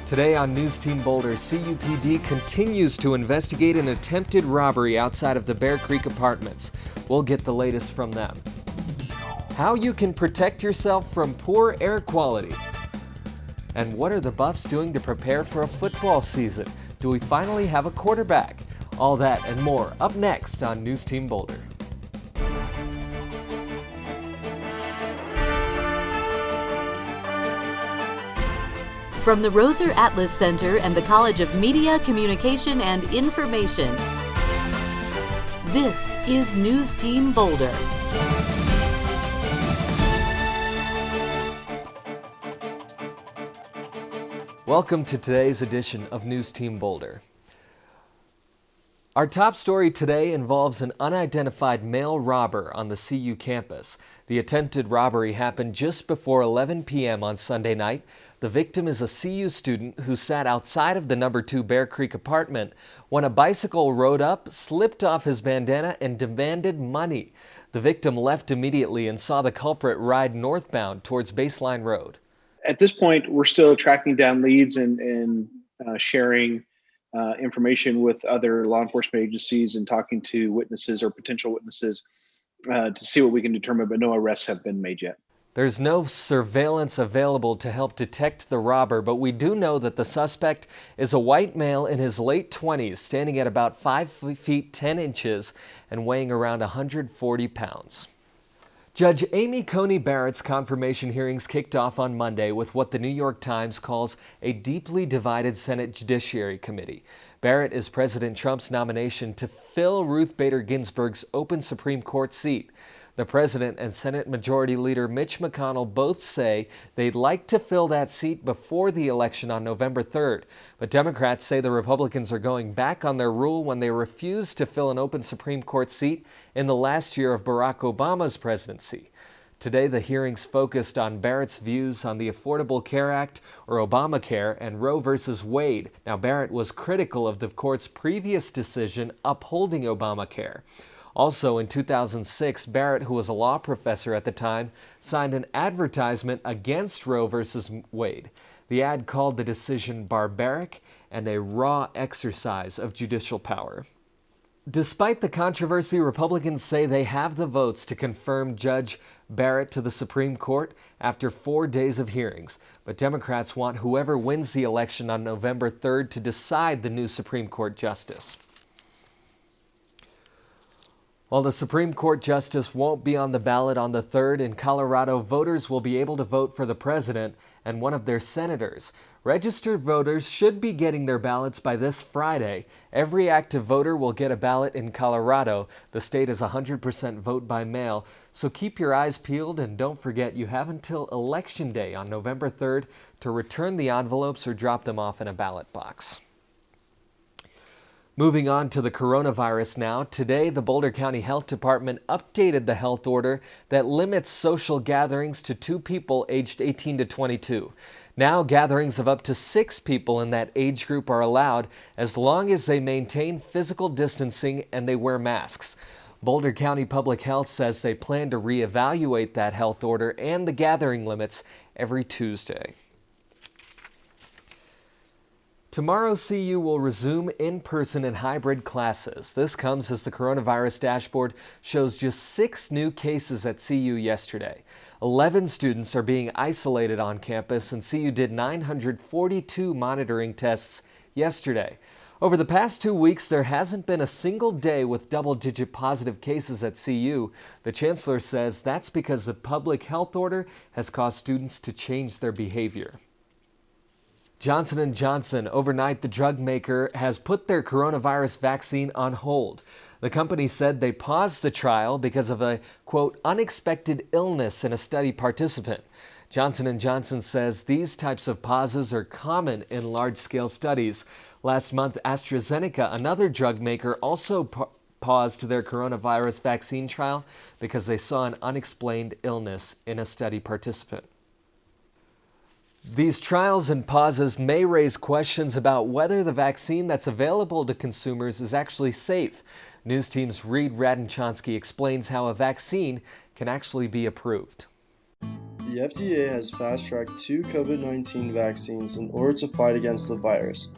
Today on NewsTeam Boulder, CUPD continues to investigate an attempted robbery outside of the Bear Creek Apartments. We'll get the latest from them. How you can protect yourself from poor air quality. And what are the Buffs doing to prepare for a football season? Do we finally have a quarterback? All that and more up next on NewsTeam Boulder. From the Roser Atlas Center and the College of Media, Communication, and Information, this is NewsTeam Boulder. Welcome to today's edition of NewsTeam Boulder. Our top story today involves an unidentified male robber on the CU campus. The attempted robbery happened just before 11 p.m. on Sunday night. The victim is a CU student who sat outside of the number 2 Bear Creek apartment when a bicycle rode up, slipped off his bandana, and demanded money. The victim left immediately and saw the culprit ride northbound towards Baseline Road. At this point, we're still tracking down leads and sharing information with other law enforcement agencies and talking to witnesses or potential witnesses to see what we can determine, but no arrests have been made yet. There's no surveillance available to help detect the robber, but we do know that the suspect is a white male in his late 20s, standing at about 5 feet 10 inches and weighing around 140 pounds. Judge Amy Coney Barrett's confirmation hearings kicked off on Monday with what the New York Times calls a deeply divided Senate Judiciary Committee. Barrett is President Trump's nomination to fill Ruth Bader Ginsburg's open Supreme Court seat. The president and Senate Majority Leader Mitch McConnell both say they'd like to fill that seat before the election on November 3rd. But Democrats say the Republicans are going back on their rule when they refused to fill an open Supreme Court seat in the last year of Barack Obama's presidency. Today, the hearings focused on Barrett's views on the Affordable Care Act, or Obamacare, and Roe v. Wade. Now, Barrett was critical of the court's previous decision upholding Obamacare. Also, in 2006, Barrett, who was a law professor at the time, signed an advertisement against Roe v. Wade. The ad called the decision barbaric and a raw exercise of judicial power. Despite the controversy, Republicans say they have the votes to confirm Judge Barrett to the Supreme Court after 4 days of hearings. But Democrats want whoever wins the election on November 3rd to decide the new Supreme Court justice. While the Supreme Court justice won't be on the ballot on the 3rd, in Colorado, voters will be able to vote for the president and one of their senators. Registered voters should be getting their ballots by this Friday. Every active voter will get a ballot in Colorado. The state is 100% vote by mail, so keep your eyes peeled and don't forget you have until Election Day on November 3rd to return the envelopes or drop them off in a ballot box. Moving on to the coronavirus now. Today, the Boulder County Health Department updated the health order that limits social gatherings to 2 people aged 18 to 22. Now, gatherings of up to 6 people in that age group are allowed as long as they maintain physical distancing and they wear masks. Boulder County Public Health says they plan to reevaluate that health order and the gathering limits every Tuesday. Tomorrow, CU will resume in-person and hybrid classes. This comes as the coronavirus dashboard shows just 6 new cases at CU yesterday. 11 students are being isolated on campus, and CU did 942 monitoring tests yesterday. Over the past 2 weeks, there hasn't been a single day with double-digit positive cases at CU. The chancellor says that's because the public health order has caused students to change their behavior. Johnson & Johnson, overnight the drug maker has put their coronavirus vaccine on hold. The company said they paused the trial because of a, quote, unexpected illness in a study participant. Johnson & Johnson says these types of pauses are common in large-scale studies. Last month, AstraZeneca, another drug maker, also paused their coronavirus vaccine trial because they saw an unexplained illness in a study participant. These trials and pauses may raise questions about whether the vaccine that's available to consumers is actually safe. NewsTeam's Reed Radenchonsky explains how a vaccine can actually be approved. The FDA has fast-tracked 2 COVID-19 vaccines in order to fight against the virus.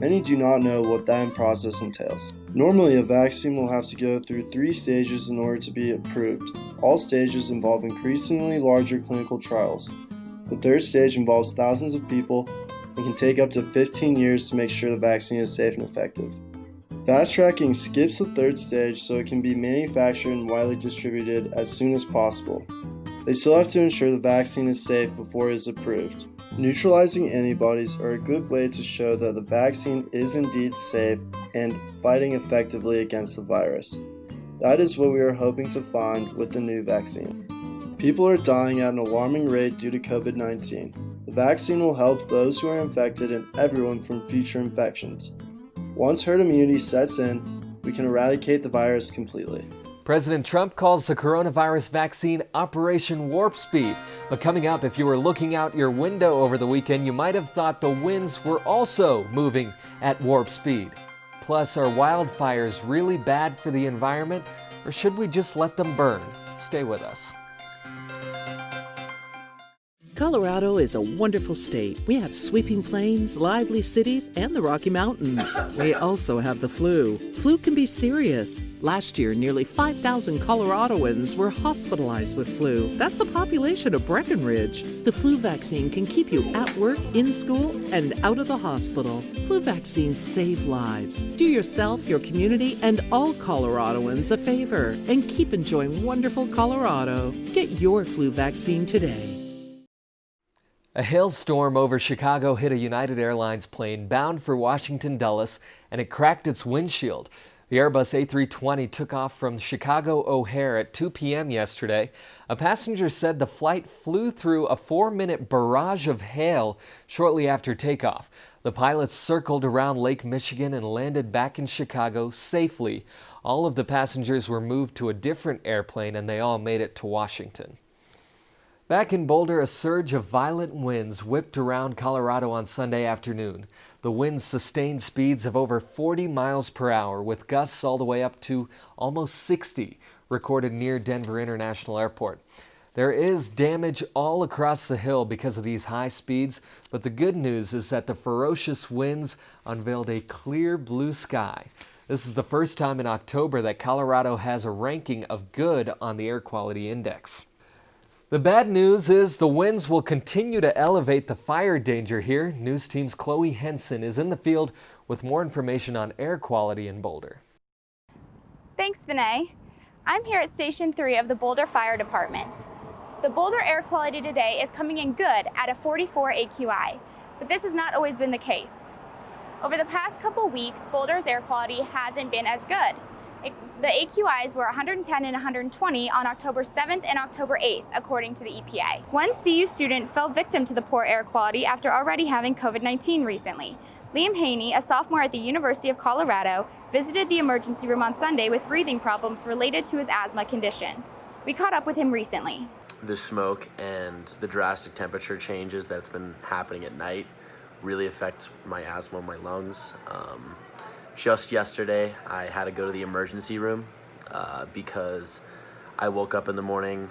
Many do not know what that process entails. Normally, a vaccine will have to go through 3 stages in order to be approved. All stages involve increasingly larger clinical trials. The 3rd stage involves thousands of people and can take up to 15 years to make sure the vaccine is safe and effective. Fast tracking skips the 3rd stage so it can be manufactured and widely distributed as soon as possible. They still have to ensure the vaccine is safe before it is approved. Neutralizing antibodies are a good way to show that the vaccine is indeed safe and fighting effectively against the virus. That is what we are hoping to find with the new vaccine. People are dying at an alarming rate due to COVID-19. The vaccine will help those who are infected and everyone from future infections. Once herd immunity sets in, we can eradicate the virus completely. President Trump calls the coronavirus vaccine Operation Warp Speed. But coming up, if you were looking out your window over the weekend, you might have thought the winds were also moving at warp speed. Plus, are wildfires really bad for the environment, or should we just let them burn? Stay with us. Colorado is a wonderful state. We have sweeping plains, lively cities, and the Rocky Mountains. We also have the flu. Flu can be serious. Last year, nearly 5,000 Coloradoans were hospitalized with flu. That's the population of Breckenridge. The flu vaccine can keep you at work, in school, and out of the hospital. Flu vaccines save lives. Do yourself, your community, and all Coloradoans a favor and keep enjoying wonderful Colorado. Get your flu vaccine today. A hailstorm over Chicago hit a United Airlines plane bound for Washington Dulles, and it cracked its windshield. The Airbus A320 took off from Chicago O'Hare at 2 p.m. yesterday. A passenger said the flight flew through a 4-minute barrage of hail shortly after takeoff. The pilots circled around Lake Michigan and landed back in Chicago safely. All of the passengers were moved to a different airplane, and they all made it to Washington. Back in Boulder, a surge of violent winds whipped around Colorado on Sunday afternoon. The winds sustained speeds of over 40 miles per hour, with gusts all the way up to almost 60, recorded near Denver International Airport. There is damage all across the hill because of these high speeds, but the good news is that the ferocious winds unveiled a clear blue sky. This is the first time in October that Colorado has a ranking of good on the Air Quality Index. The bad news is the winds will continue to elevate the fire danger here. News Team's Chloe Henson is in the field with more information on air quality in Boulder. Thanks, Vinay. I'm here at Station 3 of the Boulder Fire Department. The Boulder air quality today is coming in good at a 44 AQI, but this has not always been the case. Over the past couple weeks, Boulder's air quality hasn't been as good. The AQIs were 110 and 120 on October 7th and October 8th, according to the EPA. One CU student fell victim to the poor air quality after already having COVID-19 recently. Liam Haney, a sophomore at the University of Colorado, visited the emergency room on Sunday with breathing problems related to his asthma condition. We caught up with him recently. The smoke and the drastic temperature changes that's been happening at night really affect my asthma and my lungs. Just yesterday, I had to go to the emergency room because I woke up in the morning,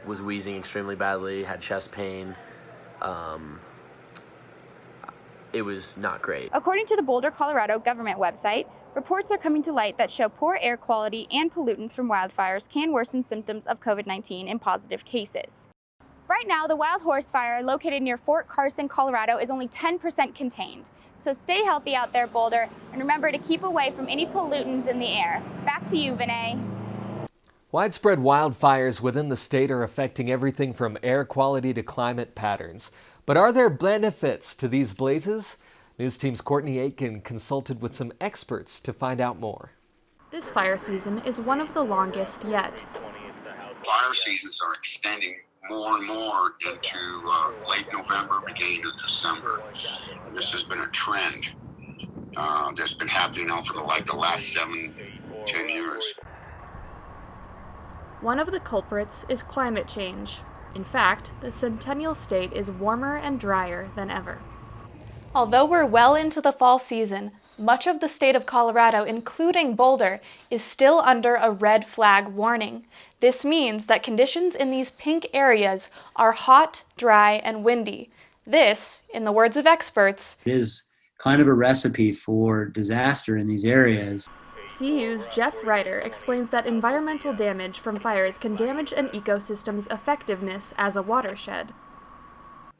was wheezing extremely badly, had chest pain. It was not great. According to the Boulder, Colorado government website, reports are coming to light that show poor air quality and pollutants from wildfires can worsen symptoms of COVID-19 in positive cases. Right now, the wild horse fire located near Fort Carson, Colorado is only 10% contained. So stay healthy out there, Boulder, and remember to keep away from any pollutants in the air. Back to you, Vinay. Widespread wildfires within the state are affecting everything from air quality to climate patterns. But are there benefits to these blazes? News Team's Courtney Aitken consulted with some experts to find out more. This fire season is one of the longest yet. Fire seasons are extending more and more into late November, beginning of December. And this has been a trend that's been happening now for the last 7-10 years. One of the culprits is climate change. In fact, the Centennial State is warmer and drier than ever. Although we're well into the fall season, Much of the state of Colorado, including Boulder, is still under a red flag warning. This means that conditions in these pink areas are hot, dry, and windy. This, in the words of experts, is kind of a recipe for disaster in these areas. CU's Jeff Ryder explains that environmental damage from fires can damage an ecosystem's effectiveness as a watershed.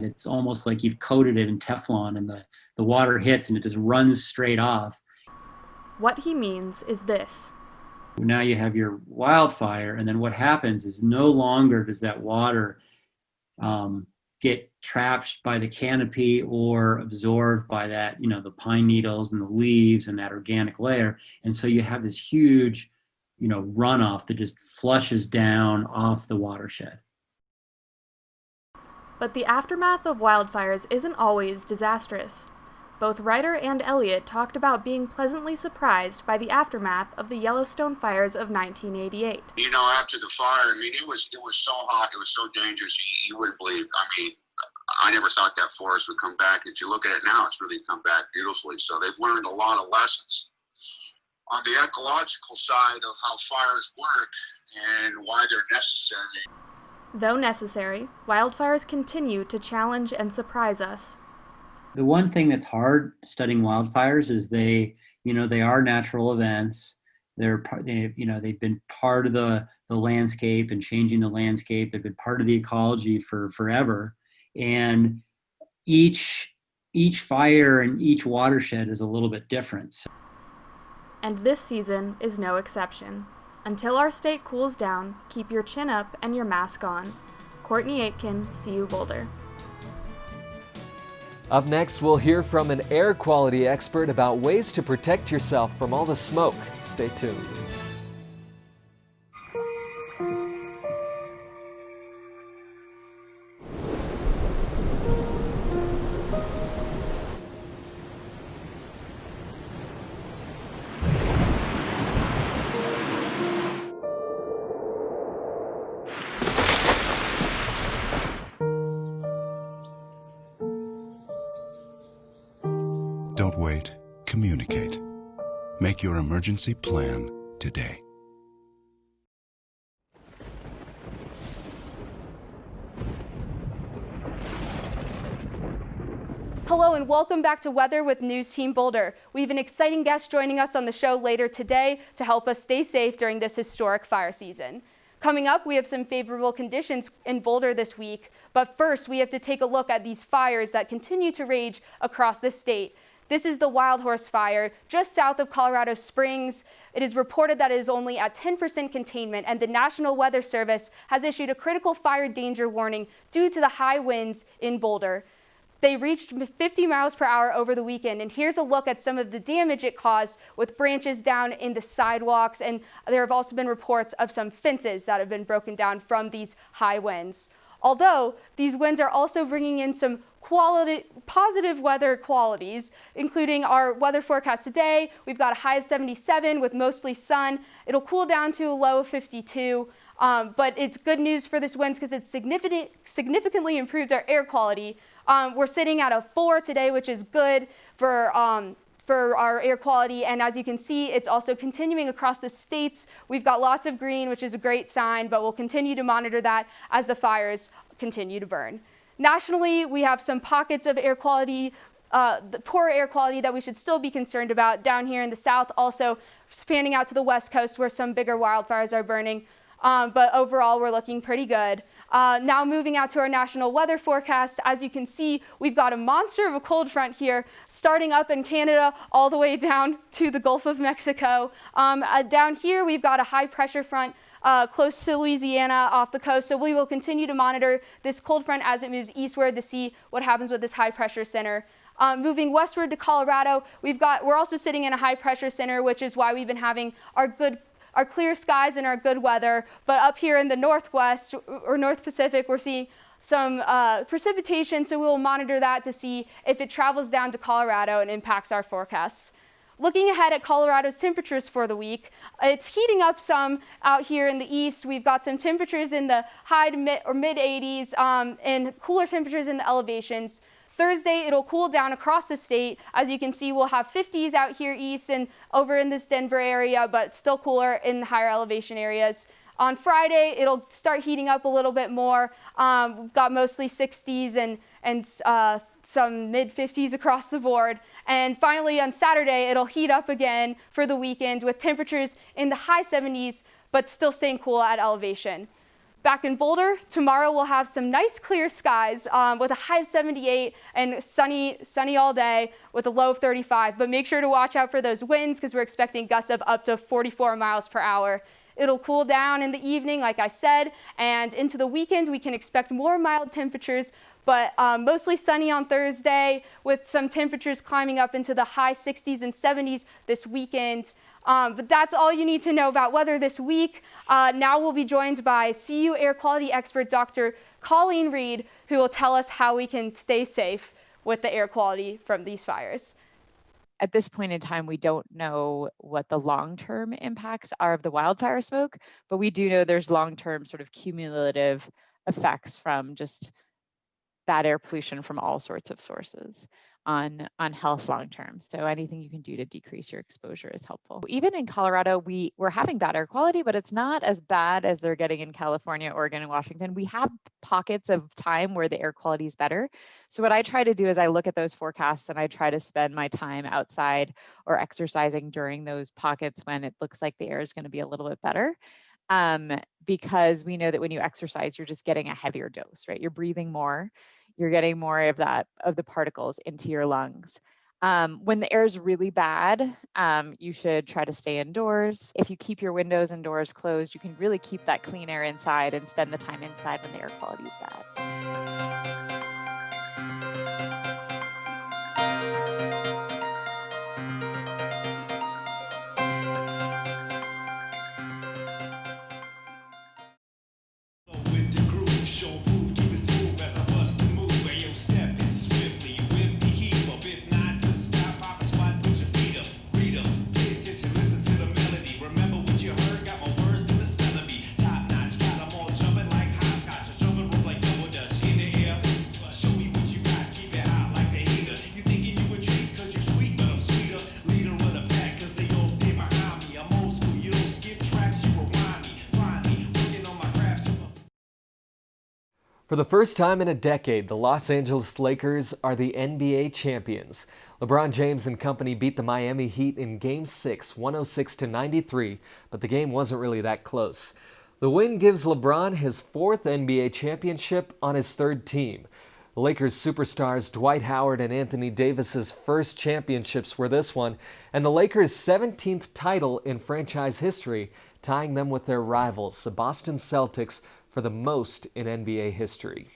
It's almost like you've coated it in Teflon and the water hits and it just runs straight off. What he means is this. Now you have your wildfire, and then what happens is no longer does that water get trapped by the canopy or absorbed by that, the pine needles and the leaves and that organic layer. And so you have this huge, runoff that just flushes down off the watershed. But the aftermath of wildfires isn't always disastrous. Both Ryder and Elliott talked about being pleasantly surprised by the aftermath of the Yellowstone fires of 1988. After the fire, it was so hot, it was so dangerous, you wouldn't believe. I never thought that forest would come back. If you look at it now, it's really come back beautifully. So they've learned a lot of lessons on the ecological side of how fires work and why they're necessary. Though necessary, wildfires continue to challenge and surprise us. The one thing that's hard studying wildfires is they are natural events. They've been part of the landscape and changing the landscape. They've been part of the ecology for forever. And each fire and each watershed is a little bit different. And this season is no exception. Until our state cools down, keep your chin up and your mask on. Courtney Aitken, CU Boulder. Up next, we'll hear from an air quality expert about ways to protect yourself from all the smoke. Stay tuned. Don't wait. Communicate. Make your emergency plan today. Hello and welcome back to Weather with NewsTeam Boulder. We have an exciting guest joining us on the show later today to help us stay safe during this historic fire season. Coming up, we have some favorable conditions in Boulder this week, but first we have to take a look at these fires that continue to rage across the state. This is the Wild Horse Fire, just south of Colorado Springs. It is reported that it is only at 10% containment, and the National Weather Service has issued a critical fire danger warning due to the high winds in Boulder. They reached 50 miles per hour over the weekend, and here's a look at some of the damage it caused with branches down in the sidewalks, and there have also been reports of some fences that have been broken down from these high winds. Although these winds are also bringing in some positive weather qualities, including our weather forecast today. We've got a high of 77 with mostly sun. It'll cool down to a low of 52, but it's good news for this winds because it's significantly improved our air quality. We're sitting at a 4 today, which is good for our air quality, and as you can see, it's also continuing across the states. We've got lots of green, which is a great sign, but we'll continue to monitor that as the fires continue to burn. Nationally, we have some pockets of air quality, the poor air quality that we should still be concerned about down here in the south, also spanning out to the west coast where some bigger wildfires are burning. But overall, we're looking pretty good. Now moving out to our national weather forecast, as you can see, we've got a monster of a cold front here, starting up in Canada all the way down to the Gulf of Mexico. Down here, we've got a high pressure front close to Louisiana off the coast, so we will continue to monitor this cold front as it moves eastward to see what happens with this high pressure center. Moving westward to Colorado, we're also sitting in a high pressure center, which is why we've been having our clear skies and our good weather. But up here in the northwest or North Pacific, we're seeing some precipitation, so we will monitor that to see if it travels down to Colorado and impacts our forecasts. Looking ahead at Colorado's temperatures for the week, it's heating up some out here in the east. We've got some temperatures in the high to mid 80s and cooler temperatures in the elevations. Thursday, it'll cool down across the state. As you can see, we'll have 50s out here east and over in this Denver area, but still cooler in the higher elevation areas. On Friday, it'll start heating up a little bit more. We've got mostly 60s and some mid-50s across the board. And finally, on Saturday, it'll heat up again for the weekend with temperatures in the high 70s, but still staying cool at elevation. Back in Boulder, tomorrow we'll have some nice clear skies with a high of 78 and sunny all day with a low of 35. But make sure to watch out for those winds because we're expecting gusts of up to 44 miles per hour. It'll cool down in the evening, like I said, and into the weekend we can expect more mild temperatures, but mostly sunny on Thursday with some temperatures climbing up into the high 60s and 70s this weekend. But that's all you need to know about weather this week. Now we'll be joined by CU air quality expert Dr. Colleen Reed, who will tell us how we can stay safe with the air quality from these fires. At this point in time, we don't know what the long-term impacts are of the wildfire smoke, but we do know there's long-term sort of cumulative effects from just bad air pollution from all sorts of sources on health long-term. So anything you can do to decrease your exposure is helpful. Even in Colorado, we're having bad air quality, but it's not as bad as they're getting in California, Oregon, and Washington. We have pockets of time where the air quality is better. So what I try to do is I look at those forecasts and I try to spend my time outside or exercising during those pockets when it looks like the air is going to be a little bit better. Because we know that when you exercise, you're just getting a heavier dose, right? You're breathing more. You're getting more of the particles into your lungs. When the air is really bad, you should try to stay indoors. If you keep your windows and doors closed, you can really keep that clean air inside and spend the time inside when the air quality is bad. For the first time in a decade, the Los Angeles Lakers are the NBA champions. LeBron James and company beat the Miami Heat in Game 6, 106-93, but the game wasn't really that close. The win gives LeBron his fourth NBA championship on his third team. The Lakers superstars Dwight Howard and Anthony Davis's first championships were this one, and the Lakers' 17th title in franchise history, tying them with their rivals, the Boston Celtics, for the most in NBA history.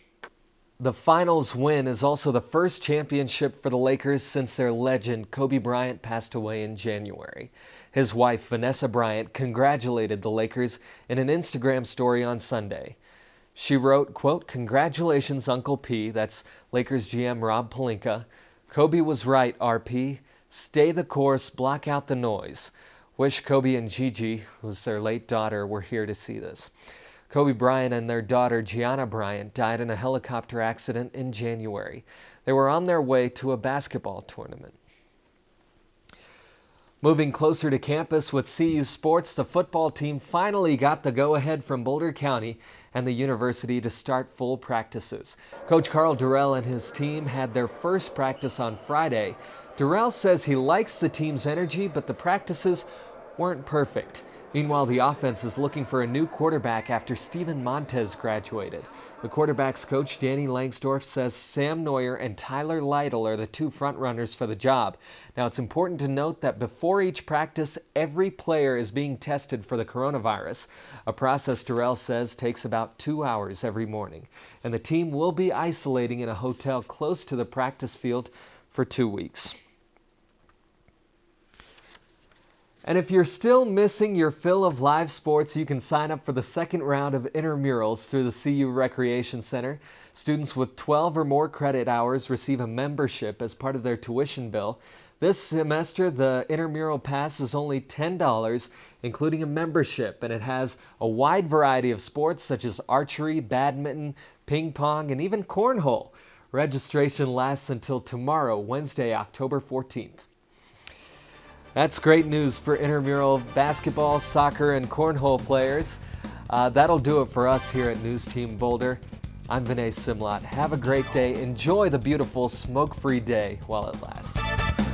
The finals win is also the first championship for the Lakers since their legend Kobe Bryant passed away in January. His wife, Vanessa Bryant, congratulated the Lakers in an Instagram story on Sunday. She wrote, quote, "Congratulations, Uncle P," that's Lakers GM Rob Pelinka. "Kobe was right, RP. Stay the course, block out the noise. Wish Kobe and Gigi, who's their late daughter, were here to see this." Kobe Bryant and their daughter Gianna Bryant died in a helicopter accident in January. They were on their way to a basketball tournament. Moving closer to campus with CU sports, the football team finally got the go-ahead from Boulder County and the university to start full practices. Coach Carl Durrell and his team had their first practice on Friday. Durrell says he likes the team's energy, but the practices weren't perfect. Meanwhile, the offense is looking for a new quarterback after Steven Montez graduated. The quarterback's coach, Danny Langsdorf, says Sam Neuer and Tyler Lytle are the two frontrunners for the job. Now, it's important to note that before each practice, every player is being tested for the coronavirus, a process Durrell says takes about 2 hours every morning. And the team will be isolating in a hotel close to the practice field for 2 weeks. And if you're still missing your fill of live sports, you can sign up for the second round of intramurals through the CU Recreation Center. Students with 12 or more credit hours receive a membership as part of their tuition bill. This semester, the intramural pass is only $10, including a membership, and it has a wide variety of sports such as archery, badminton, ping pong, and even cornhole. Registration lasts until tomorrow, Wednesday, October 14th. That's great news for intramural basketball, soccer, and cornhole players. That'll do it for us here at NewsTeam Boulder. I'm Vinay Simlot. Have a great day. Enjoy the beautiful smoke-free day while it lasts.